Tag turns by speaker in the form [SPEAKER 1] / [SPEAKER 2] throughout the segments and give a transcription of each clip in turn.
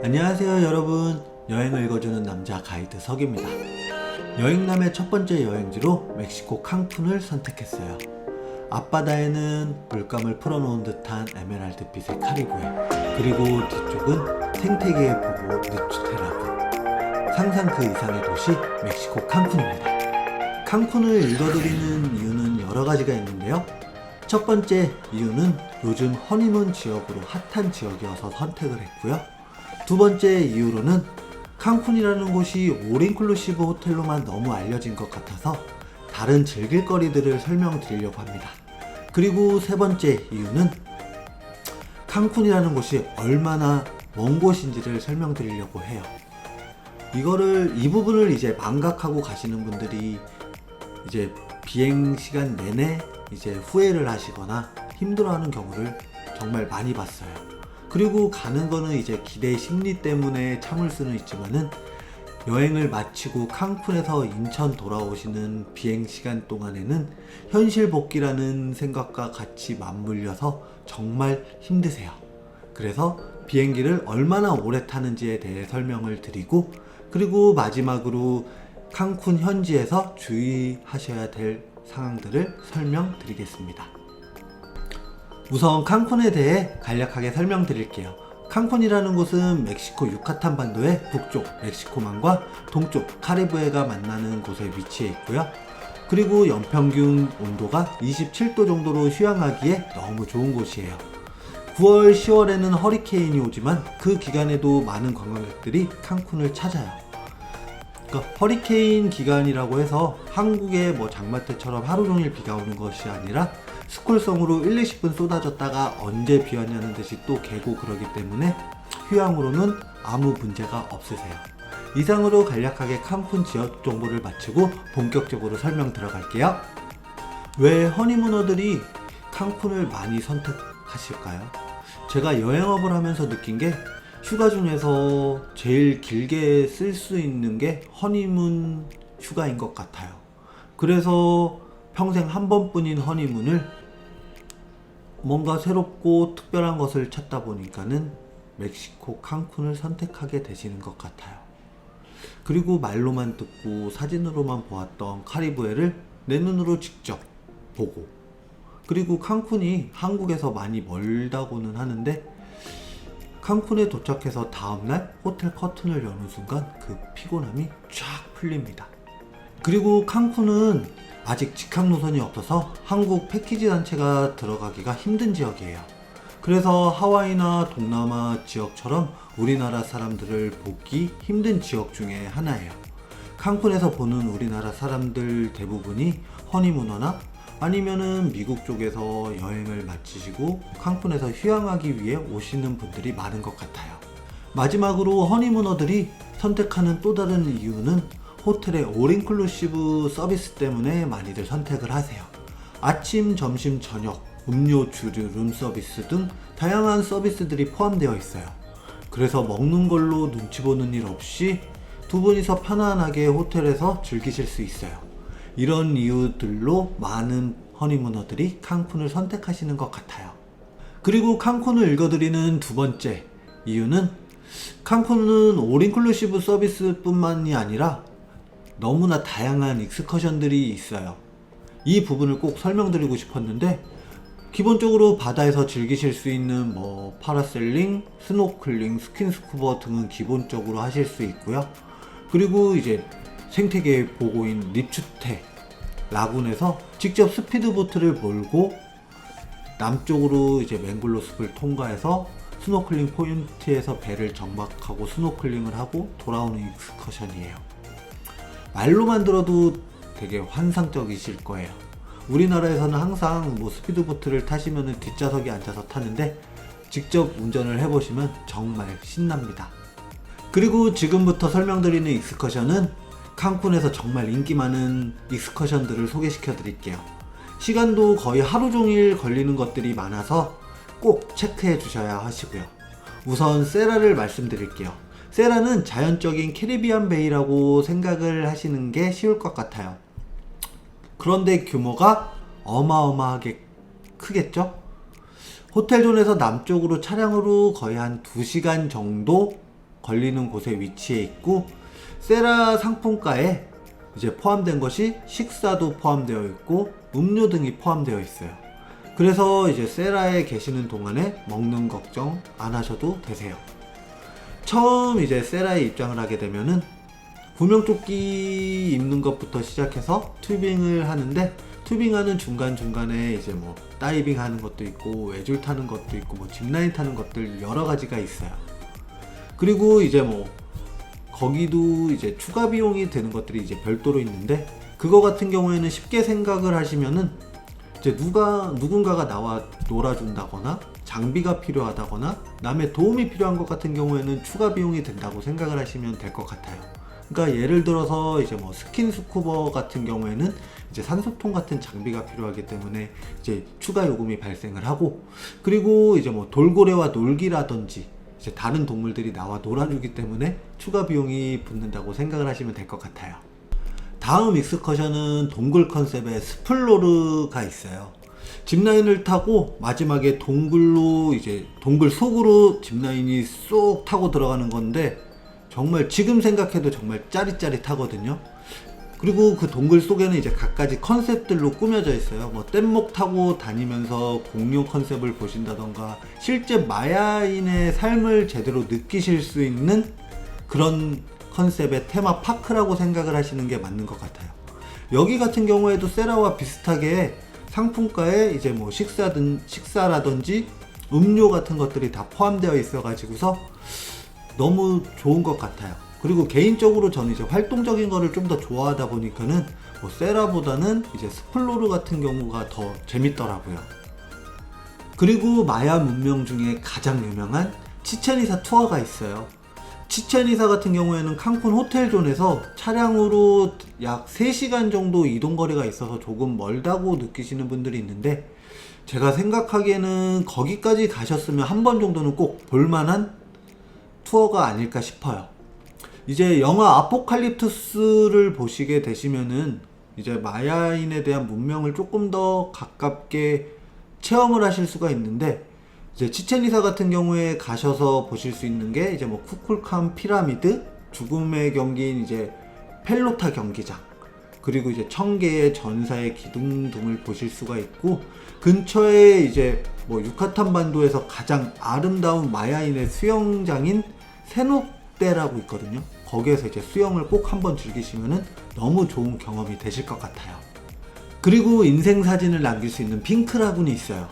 [SPEAKER 1] 안녕하세요 여러분, 여행을 읽어주는 남자 가이드 석입니다. 여행남의 첫 번째 여행지로 멕시코 칸쿤을 선택했어요. 앞바다에는 물감을 풀어놓은 듯한 에메랄드빛의 카리브해, 그리고 뒤쪽은 생태계의 보고 느츠테라군. 상상 그 이상의 도시 멕시코 칸쿤입니다. 칸쿤을 읽어드리는 이유는 여러 가지가 있는데요. 첫 번째 이유는 요즘 허니문 지역으로 핫한 지역이어서 선택을 했고요. 두 번째 이유로는 칸쿤이라는 곳이 올인클루시브 호텔로만 너무 알려진 것 같아서 다른 즐길 거리들을 설명드리려고 합니다. 그리고 세 번째 이유는 칸쿤이라는 곳이 얼마나 먼 곳인지를 설명드리려고 해요. 이 부분을 이제 망각하고 가시는 분들이 이제 비행 시간 내내 이제 후회를 하시거나 힘들어하는 경우를 정말 많이 봤어요. 그리고 가는 거는 이제 기대 심리 때문에 참을 수는 있지만은 여행을 마치고 칸쿤에서 인천 돌아오시는 비행 시간 동안에는 현실 복귀라는 생각과 같이 맞물려서 정말 힘드세요. 그래서 비행기를 얼마나 오래 타는지에 대해 설명을 드리고, 그리고 마지막으로 칸쿤 현지에서 주의하셔야 될 상황들을 설명드리겠습니다. 우선 칸쿤에 대해 간략하게 설명드릴게요. 칸쿤이라는 곳은 멕시코 유카탄 반도의 북쪽 멕시코만과 동쪽 카리브해가 만나는 곳에 위치해 있고요. 그리고 연평균 온도가 27도 정도로 휴양하기에 너무 좋은 곳이에요. 9월, 10월에는 허리케인이 오지만 그 기간에도 많은 관광객들이 칸쿤을 찾아요. 그러니까 허리케인 기간이라고 해서 한국의 장마 때처럼 하루 종일 비가 오는 것이 아니라 스콜성으로 1, 20분 쏟아졌다가 언제 비 왔냐는 듯이 또 개고 그러기 때문에 휴양으로는 아무 문제가 없으세요. 이상으로 간략하게 칸쿤 지역 정보를 마치고 본격적으로 설명 들어갈게요. 왜 허니무너들이 칸쿤을 많이 선택하실까요? 제가 여행업을 하면서 느낀 게 휴가 중에서 제일 길게 쓸 수 있는 게 허니문 휴가인 것 같아요. 그래서 평생 한 번뿐인 허니문을 뭔가 새롭고 특별한 것을 찾다 보니까는 멕시코 칸쿤을 선택하게 되시는 것 같아요. 그리고 말로만 듣고 사진으로만 보았던 카리브해를 내 눈으로 직접 보고, 그리고 칸쿤이 한국에서 많이 멀다고는 하는데 칸쿤에 도착해서 다음날 호텔 커튼을 여는 순간 그 피곤함이 쫙 풀립니다. 그리고 칸쿤은 아직 직항 노선이 없어서 한국 패키지 단체가 들어가기가 힘든 지역이에요. 그래서 하와이나 동남아 지역처럼 우리나라 사람들을 보기 힘든 지역 중에 하나예요. 칸쿤에서 보는 우리나라 사람들 대부분이 허니무너나 아니면은 미국 쪽에서 여행을 마치시고 칸쿤에서 휴양하기 위해 오시는 분들이 많은 것 같아요. 마지막으로 허니무너들이 선택하는 또 다른 이유는 호텔의 올인클루시브 서비스 때문에 많이들 선택을 하세요. 아침, 점심, 저녁, 음료, 주류, 룸서비스 등 다양한 서비스들이 포함되어 있어요. 그래서 먹는 걸로 눈치 보는 일 없이 두 분이서 편안하게 호텔에서 즐기실 수 있어요. 이런 이유들로 많은 허니무너들이 칸쿤을 선택하시는 것 같아요. 그리고 칸쿤을 읽어드리는 두 번째 이유는 칸쿤은 올인클루시브 서비스뿐만이 아니라 너무나 다양한 익스커션들이 있어요. 이 부분을 꼭 설명드리고 싶었는데, 기본적으로 바다에서 즐기실 수 있는 파라세일링, 스노클링, 스킨스쿠버 등은 기본적으로 하실 수 있고요. 그리고 이제 생태계 보고인 립추테 라군에서 직접 스피드보트를 몰고 남쪽으로 이제 맹글로 숲을 통과해서 스노클링 포인트에서 배를 정박하고 스노클링을 하고 돌아오는 익스커션이에요. 말로만 들어도 되게 환상적이실 거예요. 우리나라에서는 항상 스피드보트를 타시면 뒷좌석에 앉아서 타는데 직접 운전을 해보시면 정말 신납니다. 그리고 지금부터 설명드리는 익스커션은 칸쿤에서 정말 인기 많은 익스커션들을 소개시켜 드릴게요. 시간도 거의 하루 종일 걸리는 것들이 많아서 꼭 체크해 주셔야 하시고요. 우선 세라를 말씀드릴게요. 세라는 자연적인 캐리비안 베이라고 생각을 하시는 게 쉬울 것 같아요. 그런데 규모가 어마어마하게 크겠죠? 호텔존에서 남쪽으로 차량으로 거의 한 2시간 정도 걸리는 곳에 위치해 있고, 세라 상품가에 이제 포함된 것이 식사도 포함되어 있고 음료 등이 포함되어 있어요. 그래서 이제 세라에 계시는 동안에 먹는 걱정 안 하셔도 되세요. 처음 이제 세라에 입장을 하게 되면은 구명조끼 입는 것부터 시작해서 튜빙을 하는데, 튜빙하는 중간중간에 이제 뭐 다이빙 하는 것도 있고 외줄 타는 것도 있고 뭐 짚라인 타는 것들 여러 가지가 있어요. 그리고 이제 뭐 거기도 이제 추가 비용이 되는 것들이 이제 별도로 있는데, 그거 같은 경우에는 쉽게 생각을 하시면은 이제 누군가가 나와 놀아준다거나 장비가 필요하다거나 남의 도움이 필요한 것 같은 경우에는 추가 비용이 된다고 생각을 하시면 될 것 같아요. 그러니까 예를 들어서 이제 뭐 스킨스쿠버 같은 경우에는 이제 산소통 같은 장비가 필요하기 때문에 이제 추가 요금이 발생을 하고, 그리고 이제 뭐 돌고래와 놀기라든지 이제 다른 동물들이 나와 놀아주기 때문에 추가 비용이 붙는다고 생각을 하시면 될 것 같아요. 다음 익스커션은 동굴 컨셉의 스플로르가 있어요. 짚라인을 타고 마지막에 동굴로 이제 동굴 속으로 짚라인이 쏙 타고 들어가는 건데, 정말 지금 생각해도 정말 짜릿짜릿하거든요. 그리고 그 동굴 속에는 이제 갖가지 컨셉들로 꾸며져 있어요. 뭐 뗏목 타고 다니면서 공룡 컨셉을 보신다던가 실제 마야인의 삶을 제대로 느끼실 수 있는 그런 컨셉의 테마파크라고 생각을 하시는 게 맞는 것 같아요. 여기 같은 경우에도 세라와 비슷하게 상품가에 이제 뭐 식사라든지 음료 같은 것들이 다 포함되어 있어 가지고서 너무 좋은 것 같아요. 그리고 개인적으로 저는 이제 활동적인 거를 좀 더 좋아하다 보니까는 뭐 세라보다는 이제 스플로르 같은 경우가 더 재밌더라고요. 그리고 마야 문명 중에 가장 유명한 치첸이사 투어가 있어요. 치첸이사 같은 경우에는 칸쿤 호텔존에서 차량으로 약 3시간 정도 이동거리가 있어서 조금 멀다고 느끼시는 분들이 있는데, 제가 생각하기에는 거기까지 가셨으면 한 번 정도는 꼭 볼만한 투어가 아닐까 싶어요. 이제 영화 아포칼립투스를 보시게 되시면은 이제 마야인에 대한 문명을 조금 더 가깝게 체험을 하실 수가 있는데, 이제 치첸이사 같은 경우에 가셔서 보실 수 있는 게 이제 뭐 쿠쿨칸 피라미드, 죽음의 경기인 이제 펠로타 경기장, 그리고 이제 1000개의 전사의 기둥 등을 보실 수가 있고, 근처에 이제 뭐 유카탄 반도에서 가장 아름다운 마야인의 수영장인 세노떼라고 있거든요. 거기에서 이제 수영을 꼭 한번 즐기시면은 너무 좋은 경험이 되실 것 같아요. 그리고 인생 사진을 남길 수 있는 핑크라군이 있어요.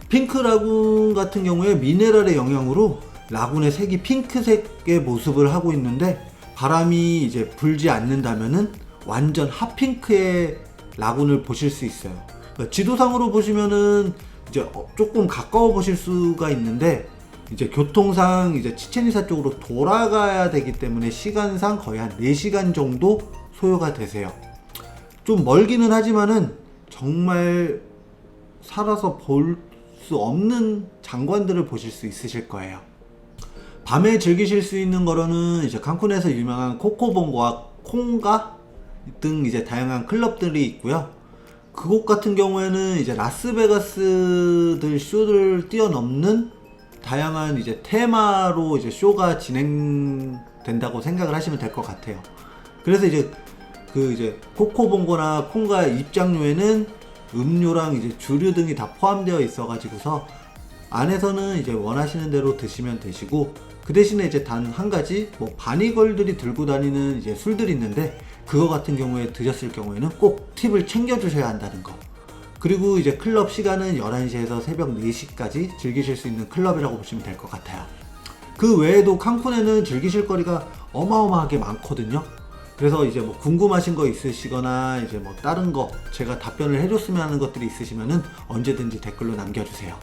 [SPEAKER 1] 핑크라군 같은 경우에 미네랄의 영향으로 라군의 색이 핑크색의 모습을 하고 있는데, 바람이 이제 불지 않는다면은 완전 핫핑크의 라군을 보실 수 있어요. 그러니까 지도상으로 보시면은 이제 조금 가까워 보실 수가 있는데, 이제 교통상 이제 치첸이사 쪽으로 돌아가야 되기 때문에 시간상 거의 한 4시간 정도 소요가 되세요. 좀 멀기는 하지만은 정말 살아서 볼 수 없는 장관들을 보실 수 있으실 거예요. 밤에 즐기실 수 있는 거로는 이제 칸쿤에서 유명한 코코봉고와 콩가 등 이제 다양한 클럽들이 있고요. 그곳 같은 경우에는 이제 라스베가스들 쇼를 뛰어넘는 다양한 이제 테마로 이제 쇼가 진행된다고 생각을 하시면 될 것 같아요. 그래서 이제 그 이제 코코봉고나 콩가 입장료에는 음료랑 이제 주류 등이 다 포함되어 있어 가지고서 안에서는 이제 원하시는 대로 드시면 되시고, 그 대신에 이제 단 한 가지 뭐 바니걸들이 들고 다니는 이제 술들이 있는데, 그거 같은 경우에 드셨을 경우에는 꼭 팁을 챙겨 주셔야 한다는 거. 그리고 이제 클럽 시간은 11시에서 새벽 4시까지 즐기실 수 있는 클럽이라고 보시면 될 것 같아요. 그 외에도 칸쿤에는 즐기실 거리가 어마어마하게 많거든요. 그래서 이제 뭐 궁금하신 거 있으시거나 이제 뭐 다른 거 제가 답변을 해줬으면 하는 것들이 있으시면은 언제든지 댓글로 남겨주세요.